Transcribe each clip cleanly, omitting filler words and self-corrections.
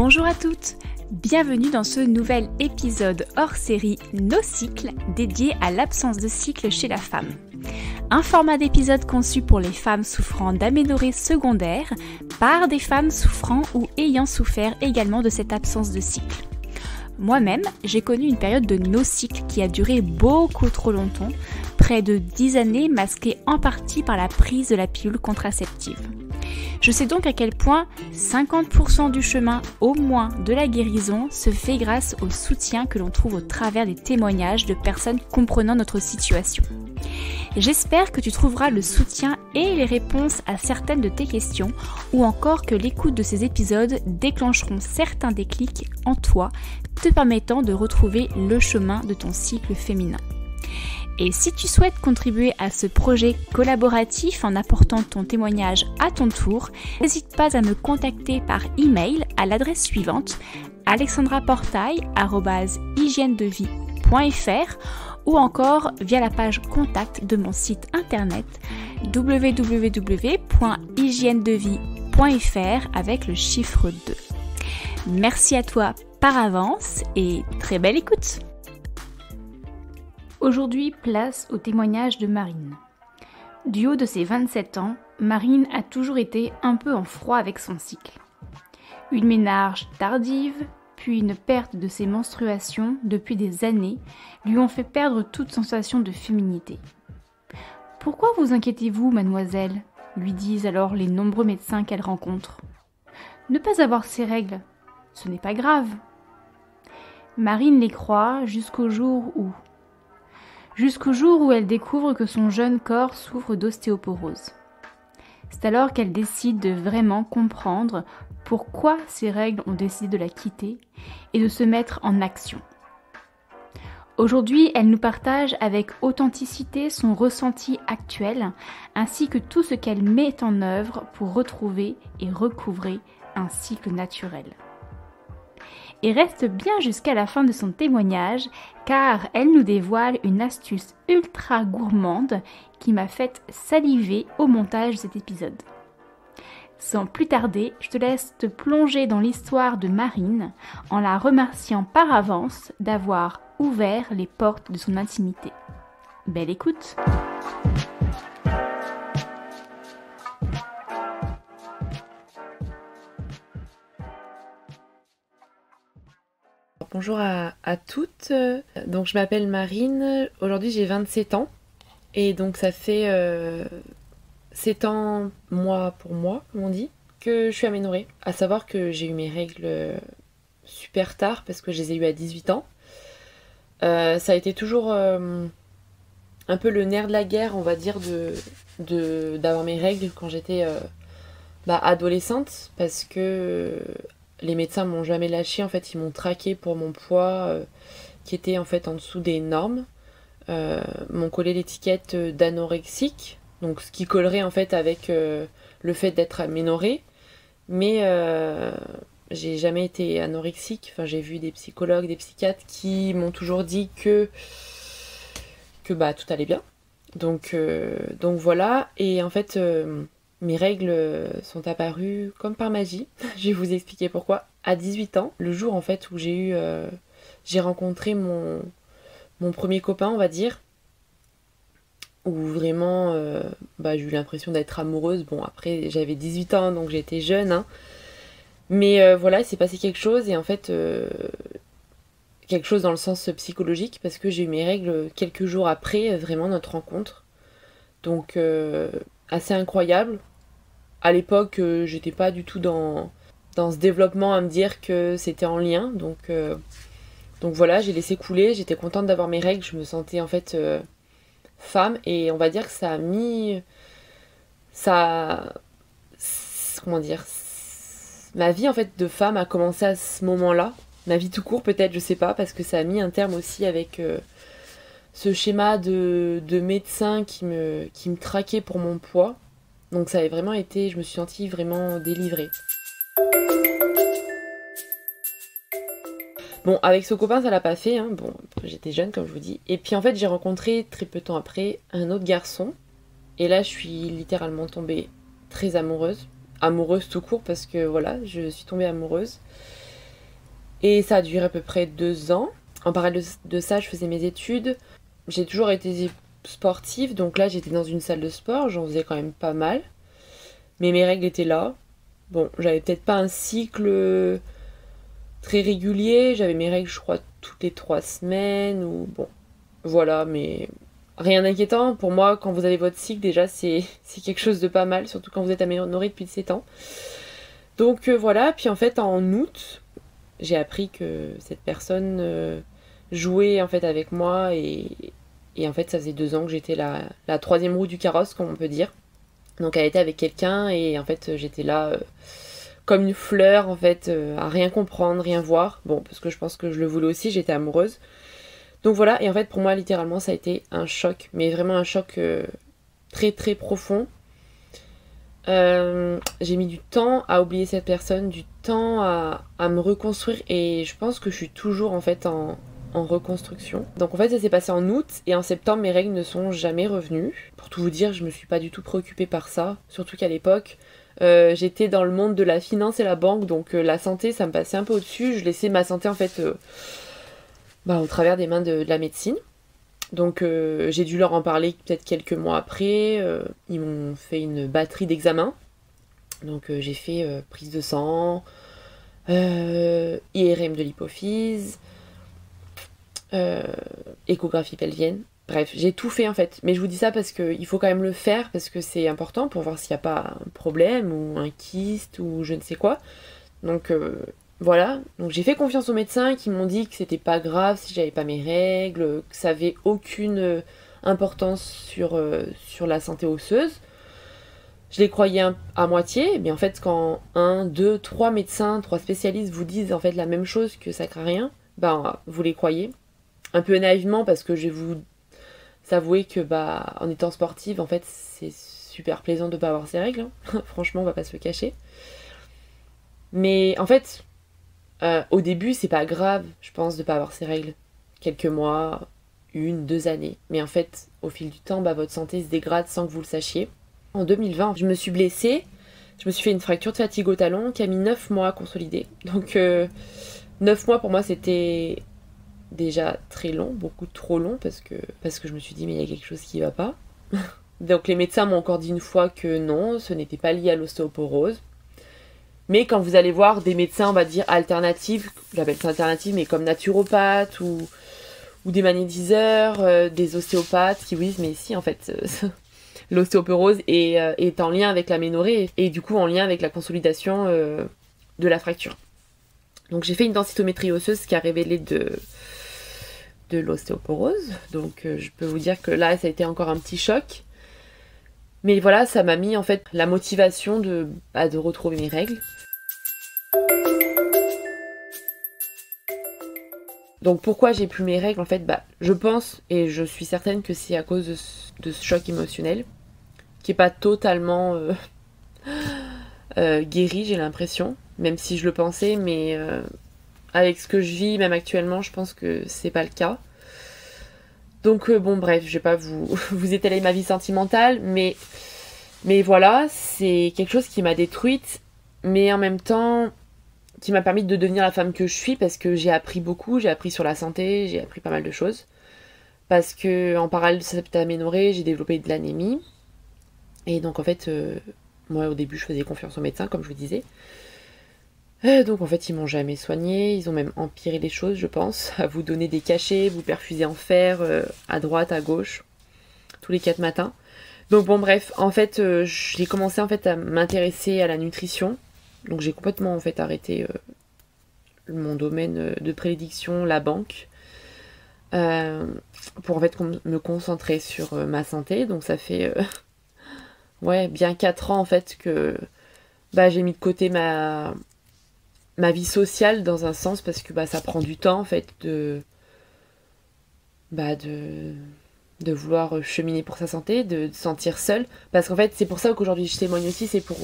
Bonjour à toutes, bienvenue dans ce nouvel épisode hors série Nos cycles dédié à l'absence de cycle chez la femme. Un format d'épisode conçu pour les femmes souffrant d'aménorrhée secondaire par des femmes souffrant ou ayant souffert également de cette absence de cycle. Moi-même, j'ai connu une période de no-cycle qui a duré beaucoup trop longtemps, près de 10 années masquée en partie par la prise de la pilule contraceptive. Je sais donc à quel point 50% du chemin au moins de la guérison se fait grâce au soutien que l'on trouve au travers des témoignages de personnes comprenant notre situation. J'espère que tu trouveras le soutien et les réponses à certaines de tes questions ou encore que l'écoute de ces épisodes déclencheront certains déclics en toi, te permettant de retrouver le chemin de ton cycle féminin. Et si tu souhaites contribuer à ce projet collaboratif en apportant ton témoignage à ton tour, n'hésite pas à me contacter par email à l'adresse suivante alexandraportail@hygienedevie.fr ou encore via la page contact de mon site internet www.hygienedevie.fr avec le chiffre 2. Merci à toi par avance et très belle écoute! Aujourd'hui, place au témoignage de Marine. Du haut de ses 27 ans, Marine a toujours été un peu en froid avec son cycle. Une ménarge tardive, puis une perte de ses menstruations depuis des années lui ont fait perdre toute sensation de féminité. « Pourquoi vous inquiétez-vous, mademoiselle ?» lui disent alors les nombreux médecins qu'elle rencontre. « Ne pas avoir ses règles, ce n'est pas grave. » Marine les croit jusqu'au jour où elle découvre que son jeune corps souffre d'ostéoporose. C'est alors qu'elle décide de vraiment comprendre pourquoi ses règles ont décidé de la quitter et de se mettre en action. Aujourd'hui, elle nous partage avec authenticité son ressenti actuel ainsi que tout ce qu'elle met en œuvre pour retrouver et recouvrer un cycle naturel. Et reste bien jusqu'à la fin de son témoignage car elle nous dévoile une astuce ultra gourmande qui m'a fait saliver au montage de cet épisode. Sans plus tarder, je te laisse te plonger dans l'histoire de Marine en la remerciant par avance d'avoir ouvert les portes de son intimité. Belle écoute! Bonjour à toutes, donc je m'appelle Marine, aujourd'hui j'ai 27 ans et donc ça fait 7 ans mois pour mois comme on dit que je suis aménorrhée, à savoir que j'ai eu mes règles super tard parce que je les ai eues à 18 ans. Ça a été toujours un peu le nerf de la guerre on va dire d'avoir mes règles quand j'étais adolescente parce que les médecins m'ont jamais lâché, en fait ils m'ont traqué pour mon poids qui était en fait en dessous des normes. M'ont collé l'étiquette d'anorexique, donc ce qui collerait en fait avec le fait d'être aménorrhée. Mais j'ai jamais été anorexique, enfin j'ai vu des psychologues, des psychiatres qui m'ont toujours dit que tout allait bien. Donc voilà, et en fait mes règles sont apparues comme par magie. Je vais vous expliquer pourquoi. À 18 ans, le jour en fait où j'ai rencontré mon premier copain, on va dire, où vraiment j'ai eu l'impression d'être amoureuse. Bon, après j'avais 18 ans donc j'étais jeune, hein. Mais voilà, il s'est passé quelque chose et en fait quelque chose dans le sens psychologique parce que j'ai eu mes règles quelques jours après vraiment notre rencontre. Donc assez incroyable. À l'époque, j'étais pas du tout dans ce développement à me dire que c'était en lien. Donc voilà, j'ai laissé couler. J'étais contente d'avoir mes règles. Je me sentais en fait femme. Et on va dire que ça a mis... Comment dire, ma vie en fait de femme a commencé à ce moment-là. Ma vie tout court peut-être, je sais pas. Parce que ça a mis un terme aussi avec ce schéma de médecin qui me traquait pour mon poids. Donc ça avait vraiment été, je me suis sentie vraiment délivrée. Bon, avec ce copain, ça l'a pas fait, hein. Bon, j'étais jeune comme je vous dis. Et puis en fait, j'ai rencontré très peu de temps après un autre garçon. Et là, je suis littéralement tombée très amoureuse. Amoureuse tout court parce que voilà, je suis tombée amoureuse. Et ça a duré à peu près 2 ans. En parallèle de ça, je faisais mes études. J'ai toujours été sportive, donc là j'étais dans une salle de sport, j'en faisais quand même pas mal. Mais mes règles étaient là. Bon, j'avais peut-être pas un cycle très régulier, j'avais mes règles je crois toutes les 3 semaines, ou bon, voilà, mais rien d'inquiétant. Pour moi, quand vous avez votre cycle, déjà c'est quelque chose de pas mal, surtout quand vous êtes aménorrhée depuis 7 ans. Donc voilà, puis en fait en août, j'ai appris que cette personne jouait en fait avec moi et en fait ça faisait 2 ans que j'étais la troisième roue du carrosse, comme on peut dire. Donc elle était avec quelqu'un et en fait j'étais là comme une fleur en fait, à rien comprendre, rien voir. Bon, parce que je pense que je le voulais aussi, j'étais amoureuse. Donc voilà, et en fait pour moi littéralement ça a été un choc, mais vraiment un choc très très profond. J'ai mis du temps à oublier cette personne, du temps à me reconstruire et je pense que je suis toujours en fait en reconstruction. Donc en fait ça s'est passé en août et en septembre mes règles ne sont jamais revenues. Pour tout vous dire, je me suis pas du tout préoccupée par ça, surtout qu'à l'époque j'étais dans le monde de la finance et la banque, donc la santé ça me passait un peu au-dessus. Je laissais ma santé en fait au travers des mains de la médecine. Donc j'ai dû leur en parler peut-être quelques mois après. Ils m'ont fait une batterie d'examens. Donc j'ai fait prise de sang, IRM de l'hypophyse, échographie pelvienne. Bref, j'ai tout fait en fait. Mais je vous dis ça parce qu'il faut quand même le faire, parce que c'est important pour voir s'il n'y a pas un problème ou un kyste ou je ne sais quoi. Donc voilà, donc j'ai fait confiance aux médecins qui m'ont dit que c'était pas grave si j'avais pas mes règles, que ça avait aucune importance sur la santé osseuse. Je les croyais à moitié, mais en fait quand 1, 2, 3 médecins, 3 spécialistes vous disent en fait la même chose, que ça craint rien, ben vous les croyez. Un peu naïvement, parce que je vais vous avouer que en étant sportive, en fait c'est super plaisant de pas avoir ses règles, hein. Franchement on va pas se le cacher. Mais en fait, au début, c'est pas grave, je pense, de pas avoir ses règles. Quelques mois, 1, 2 années. Mais en fait, au fil du temps, votre santé se dégrade sans que vous le sachiez. En 2020, je me suis blessée. Je me suis fait une fracture de fatigue au talon qui a mis 9 mois à consolider. Donc, 9 mois pour moi, c'était déjà très long, beaucoup trop long, parce que je me suis dit, mais il y a quelque chose qui va pas. Donc, les médecins m'ont encore dit une fois que non, ce n'était pas lié à l'ostéoporose. Mais quand vous allez voir des médecins, on va dire alternatifs, j'appelle ça alternatifs, mais comme naturopathes ou des magnétiseurs, des ostéopathes qui vous disent mais si en fait l'ostéoporose est en lien avec l'aménorrhée et du coup en lien avec la consolidation de la fracture. Donc j'ai fait une densitométrie osseuse qui a révélé de l'ostéoporose. Donc je peux vous dire que là ça a été encore un petit choc. Mais voilà, ça m'a mis en fait la motivation de retrouver mes règles. Donc pourquoi j'ai plus mes règles en fait, je pense et je suis certaine que c'est à cause de ce choc émotionnel qui est pas totalement guéri, j'ai l'impression, même si je le pensais, mais avec ce que je vis même actuellement, je pense que c'est pas le cas. Donc bon bref, je vais pas vous étaler ma vie sentimentale, mais voilà, c'est quelque chose qui m'a détruite, mais en même temps qui m'a permis de devenir la femme que je suis, parce que j'ai appris beaucoup, j'ai appris sur la santé, j'ai appris pas mal de choses. Parce que en parallèle de cette aménorrhée, j'ai développé de l'anémie. Et donc en fait, moi au début je faisais confiance aux médecins, comme je vous disais. Donc en fait ils m'ont jamais soignée, ils ont même empiré les choses je pense, à vous donner des cachets, vous perfuser en fer à droite, à gauche, tous les 4 matins. Donc bon bref, en fait j'ai commencé en fait à m'intéresser à la nutrition. Donc j'ai complètement en fait arrêté mon domaine de prédiction, la banque, pour en fait me concentrer sur ma santé. Donc ça fait bien 4 ans en fait que j'ai mis de côté ma vie sociale dans un sens, parce que ça prend du temps en fait de vouloir cheminer pour sa santé, de se sentir seule. Parce qu'en fait c'est pour ça qu'aujourd'hui je témoigne aussi, c'est pour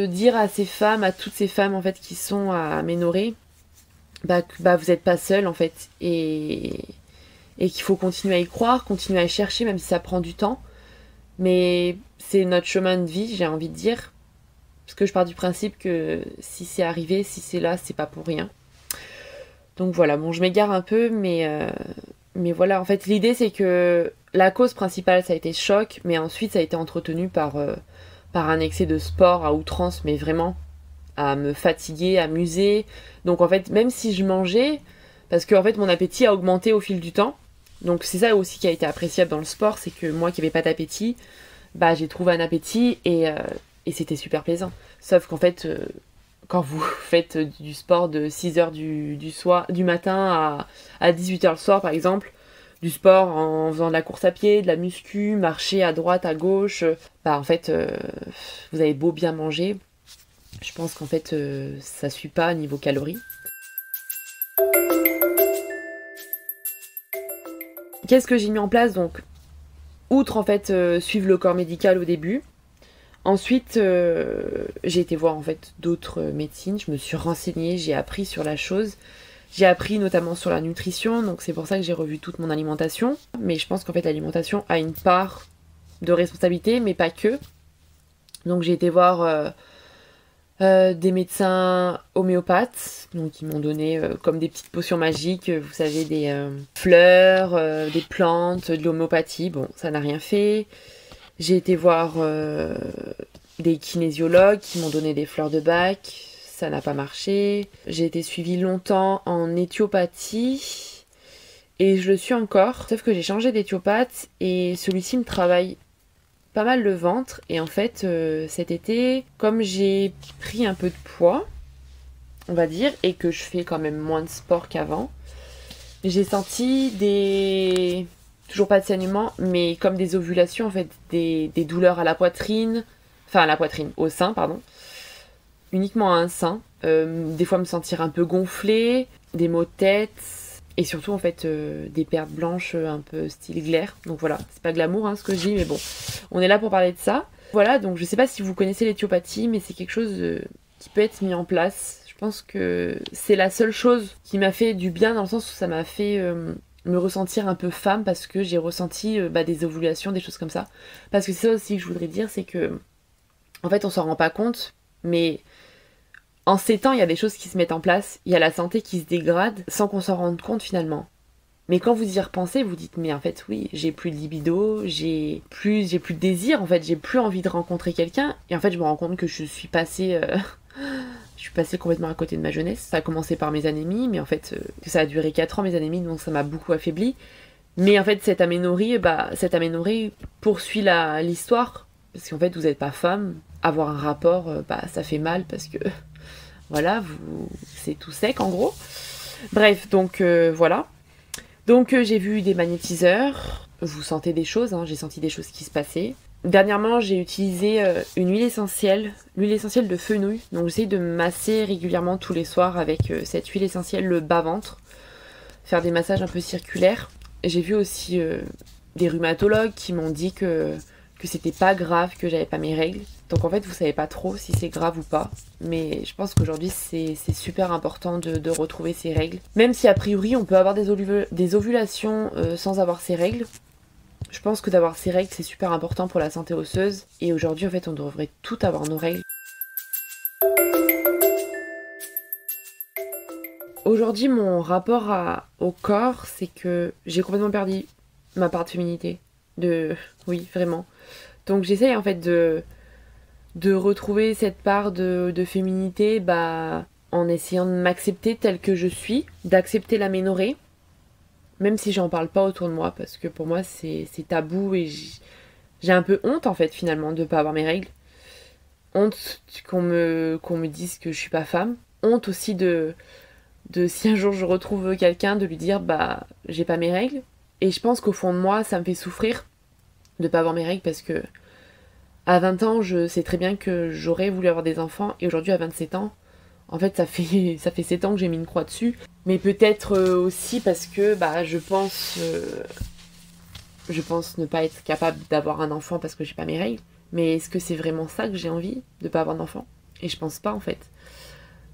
dire à ces femmes, à toutes ces femmes en fait qui sont aménorrhées, que vous n'êtes pas seules en fait, et qu'il faut continuer à y croire, continuer à y chercher, même si ça prend du temps. Mais c'est notre chemin de vie, j'ai envie de dire. Parce que je pars du principe que si c'est arrivé, si c'est là, c'est pas pour rien. Donc voilà, bon, je m'égare un peu, mais voilà, en fait, l'idée c'est que la cause principale, ça a été choc, mais ensuite ça a été entretenu par un excès de sport à outrance, mais vraiment à me fatiguer, à m'user. Donc en fait, même si je mangeais, parce que en fait mon appétit a augmenté au fil du temps, donc c'est ça aussi qui a été appréciable dans le sport, c'est que moi qui n'avais pas d'appétit, bah j'ai trouvé un appétit et c'était super plaisant. Sauf qu'en fait, quand vous faites du sport de 6h du matin à 18h le soir par exemple, du sport en faisant de la course à pied, de la muscu, marcher à droite, à gauche, bah en fait vous avez beau bien manger, je pense qu'en fait ça suit pas niveau calories. Qu'est-ce que j'ai mis en place donc? Outre en fait suivre le corps médical au début, ensuite j'ai été voir en fait d'autres médecines, je me suis renseignée, j'ai appris sur la chose, j'ai appris notamment sur la nutrition, donc c'est pour ça que j'ai revu toute mon alimentation, mais je pense qu'en fait l'alimentation a une part de responsabilité, mais pas que. Donc j'ai été voir des médecins homéopathes, donc ils m'ont donné comme des petites potions magiques, vous savez, des fleurs, des plantes, de l'homéopathie. Bon, ça n'a rien fait. J'ai été voir des kinésiologues qui m'ont donné des fleurs de Bach, ça n'a pas marché. J'ai été suivie longtemps en éthiopathie et je le suis encore, sauf que j'ai changé d'éthiopathe et celui-ci me travaille pas mal le ventre et en fait cet été, comme j'ai pris un peu de poids, on va dire, et que je fais quand même moins de sport qu'avant, j'ai senti toujours pas de saignement, mais comme des ovulations en fait, des douleurs à la poitrine, enfin à la poitrine, au sein pardon, uniquement à un sein, des fois me sentir un peu gonflée, des maux de tête, et surtout en fait des pertes blanches un peu style glaire. Donc voilà, c'est pas glamour ce que je dis, mais bon, on est là pour parler de ça. Voilà, donc je sais pas si vous connaissez l'éthiopathie, mais c'est quelque chose qui peut être mis en place. Je pense que c'est la seule chose qui m'a fait du bien, dans le sens où ça m'a fait me ressentir un peu femme, parce que j'ai ressenti des ovulations, des choses comme ça. Parce que c'est ça aussi que je voudrais dire, c'est que en fait on s'en rend pas compte, mais en ces temps, il y a des choses qui se mettent en place, il y a la santé qui se dégrade sans qu'on s'en rende compte finalement. Mais quand vous y repensez, vous dites mais en fait oui, j'ai plus de libido, j'ai plus de désir, en fait, j'ai plus envie de rencontrer quelqu'un. Et en fait, je me rends compte que je suis passée complètement à côté de ma jeunesse. Ça a commencé par mes anémies, mais en fait, que ça a duré 4 ans mes anémies, donc ça m'a beaucoup affaiblie. Mais en fait, cette aménorrhée poursuit l'histoire, parce qu'en fait, vous n'êtes pas femme. Avoir un rapport, ça fait mal parce que voilà, c'est tout sec en gros. Bref, donc voilà. Donc j'ai vu des magnétiseurs, vous sentez des choses, j'ai senti des choses qui se passaient. Dernièrement, j'ai utilisé une huile essentielle de fenouil. Donc j'essaye de me masser régulièrement tous les soirs avec cette huile essentielle, le bas-ventre. Faire des massages un peu circulaires. Et j'ai vu aussi des rhumatologues qui m'ont dit que c'était pas grave, que j'avais pas mes règles. Donc en fait, vous savez pas trop si c'est grave ou pas. Mais je pense qu'aujourd'hui, c'est super important de retrouver ses règles. Même si a priori, on peut avoir des ovulations sans avoir ses règles. Je pense que d'avoir ses règles, c'est super important pour la santé osseuse. Et aujourd'hui, en fait, on devrait tout avoir nos règles. Aujourd'hui, mon rapport au corps, c'est que j'ai complètement perdu ma part de féminité. Oui, vraiment. Donc j'essaye en fait de retrouver cette part de féminité en essayant de m'accepter telle que je suis, d'accepter l'aménorrhée, même si j'en parle pas autour de moi, parce que pour moi c'est tabou et j'ai un peu honte en fait finalement de pas avoir mes règles. Honte qu'on me dise que je suis pas femme. Honte aussi de si un jour je retrouve quelqu'un, de lui dire j'ai pas mes règles. Et je pense qu'au fond de moi ça me fait souffrir de pas avoir mes règles, parce que à 20 ans, je sais très bien que j'aurais voulu avoir des enfants, et aujourd'hui à 27 ans, en fait ça fait 7 ans que j'ai mis une croix dessus. Mais peut-être aussi parce que je pense ne pas être capable d'avoir un enfant parce que j'ai pas mes règles. Mais est-ce que c'est vraiment ça que j'ai envie, de pas avoir d'enfant? Et je pense pas en fait.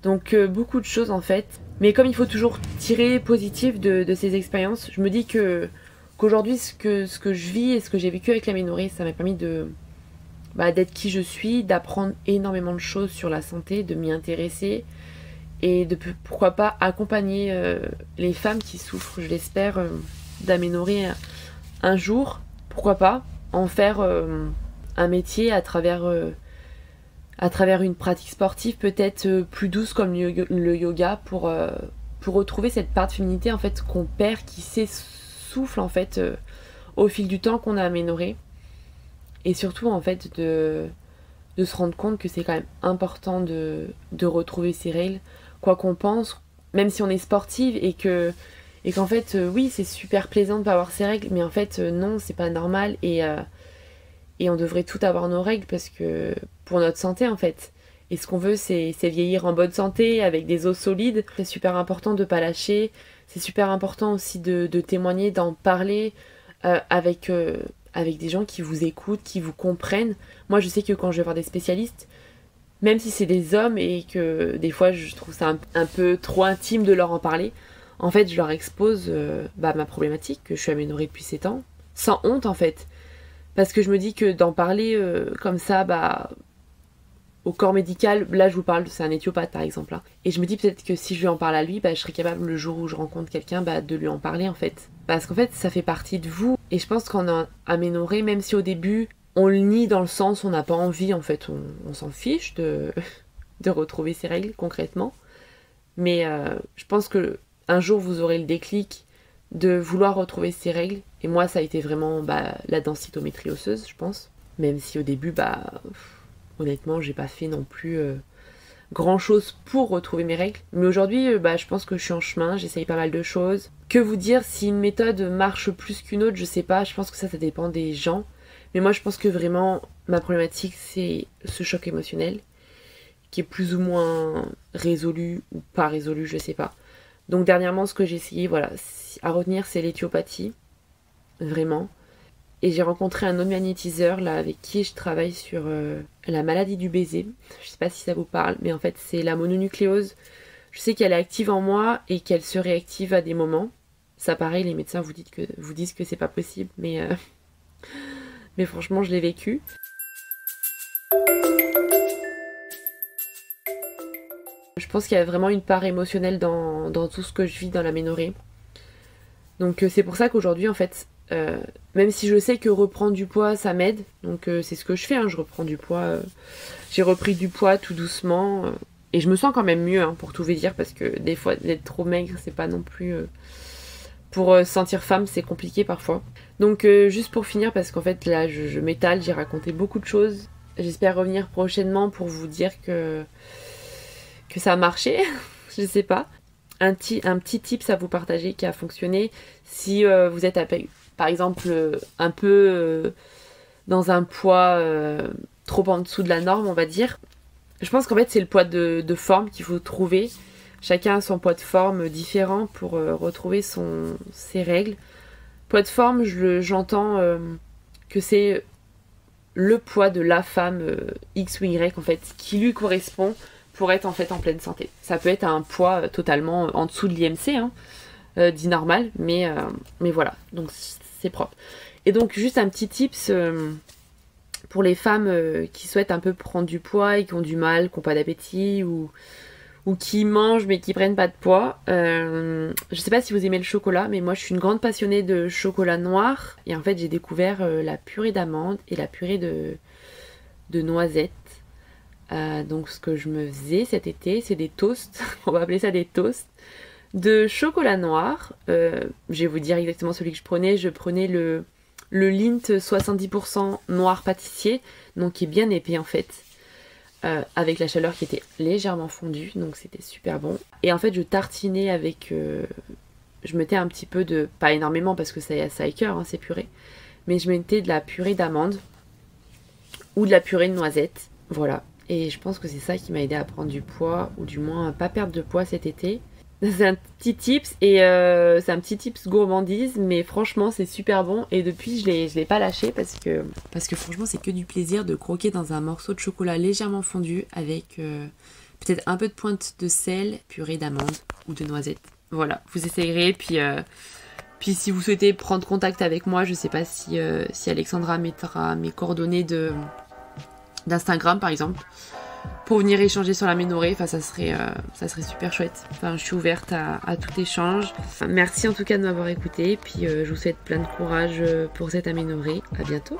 Donc beaucoup de choses en fait. Mais comme il faut toujours tirer positif de ces expériences, je me dis qu'aujourd'hui ce que je vis et ce que j'ai vécu avec l'aménorrhée, ça m'a permis de d'être qui je suis, d'apprendre énormément de choses sur la santé, de m'y intéresser et de pourquoi pas accompagner les femmes qui souffrent, je l'espère, d'aménorrhée un jour, pourquoi pas en faire un métier à travers une pratique sportive peut-être plus douce comme le yoga pour retrouver cette part de féminité en fait qu'on perd, qui s'essouffle en fait au fil du temps qu'on a aménorrhée, et surtout en fait de se rendre compte que c'est quand même important de retrouver ses règles, quoi qu'on pense, même si on est sportive et qu'en fait oui c'est super plaisant de pas avoir ses règles, mais en fait non, c'est pas normal, et on devrait tout avoir nos règles parce que pour notre santé en fait. Et ce qu'on veut c'est vieillir en bonne santé avec des os solides. C'est super important de pas lâcher, c'est super important aussi de témoigner, d'en parler avec des gens qui vous écoutent, qui vous comprennent. Moi je sais que quand je vais voir des spécialistes, même si c'est des hommes et que des fois je trouve ça un peu trop intime de leur en parler, en fait je leur expose ma problématique, que je suis aménorrhée depuis 7 ans, sans honte en fait. Parce que je me dis que d'en parler comme ça, au corps médical, là je vous parle, c'est un éthiopathe par exemple, hein. Et je me dis peut-être que si je lui en parle à lui, je serais capable le jour où je rencontre quelqu'un de lui en parler en fait. Parce qu'en fait ça fait partie de vous. Et je pense qu'en aménorrhée, même si au début on le nie dans le sens où on n'a pas envie, en fait on s'en fiche de retrouver ses règles concrètement. Mais je pense que un jour vous aurez le déclic de vouloir retrouver ses règles. Et moi ça a été vraiment la densitométrie osseuse, je pense. Même si au début honnêtement j'ai pas fait non plus grand chose pour retrouver mes règles. Mais aujourd'hui je pense que je suis en chemin, j'essaye pas mal de choses. Que vous dire, si une méthode marche plus qu'une autre, je sais pas, je pense que ça dépend des gens. Mais moi je pense que vraiment ma problématique c'est ce choc émotionnel qui est plus ou moins résolu ou pas résolu, je sais pas. Donc dernièrement ce que j'ai essayé à retenir c'est l'éthiopathie, vraiment. Et j'ai rencontré un autre magnétiseur là avec qui je travaille sur la maladie du baiser. Je sais pas si ça vous parle, mais en fait c'est la mononucléose. Je sais qu'elle est active en moi et qu'elle se réactive à des moments. Ça pareil, les médecins vous disent que c'est pas possible, mais franchement je l'ai vécu. Je pense qu'il y a vraiment une part émotionnelle dans tout ce que je vis dans l'aménorrhée. Donc c'est pour ça qu'aujourd'hui en fait, même si je sais que reprendre du poids ça m'aide, donc c'est ce que je fais, hein, je reprends du poids, j'ai repris du poids tout doucement, et je me sens quand même mieux, hein, pour tout vous dire, parce que des fois d'être trop maigre c'est pas non plus... pour se sentir femme c'est compliqué parfois. Donc juste pour finir, parce qu'en fait là je m'étale, j'ai raconté beaucoup de choses, j'espère revenir prochainement pour vous dire que ça a marché, je sais pas. Un petit tips à vous partager qui a fonctionné, si vous êtes par exemple un peu dans un poids trop en dessous de la norme, on va dire. Je pense qu'en fait c'est le poids de forme qu'il faut trouver. Chacun a son poids de forme différent pour retrouver ses règles. Poids de forme, j'entends que c'est le poids de la femme X ou Y en fait, qui lui correspond pour être en fait en pleine santé. Ça peut être un poids totalement en dessous de l'IMC, hein, dit normal, mais voilà, donc c'est propre. Et donc juste un petit tips pour les femmes qui souhaitent un peu prendre du poids et qui ont du mal, qui n'ont pas d'appétit ou qui mangent mais qui prennent pas de poids. Je sais pas si vous aimez le chocolat, mais moi je suis une grande passionnée de chocolat noir, et en fait j'ai découvert la purée d'amande et la purée de noisettes. Donc ce que je me faisais cet été, c'est des toasts, on va appeler ça des toasts, de chocolat noir. Je vais vous dire exactement celui que je prenais le Lindt 70% noir pâtissier, donc qui est bien épais en fait, avec la chaleur qui était légèrement fondue, donc c'était super bon. Et en fait je tartinais avec, je mettais un petit peu de, pas énormément parce que ça écœure hein, ces purées, mais je mettais de la purée d'amande ou de la purée de noisettes, voilà. Et je pense que c'est ça qui m'a aidé à prendre du poids, ou du moins à pas perdre de poids cet été. C'est un petit tips, et c'est un petit tips gourmandise, mais franchement c'est super bon, et depuis je l'ai pas lâché parce que franchement c'est que du plaisir de croquer dans un morceau de chocolat légèrement fondu avec peut-être un peu de pointe de sel, purée d'amande ou de noisettes. Voilà, vous essayerez, puis si vous souhaitez prendre contact avec moi, je sais pas si Alexandra mettra mes coordonnées d'Instagram par exemple, pour venir échanger sur l'aménorrhée. Enfin, ça serait super chouette. Enfin, je suis ouverte à tout échange. Merci en tout cas de m'avoir écoutée. Puis je vous souhaite plein de courage pour cette aménorrhée. À bientôt.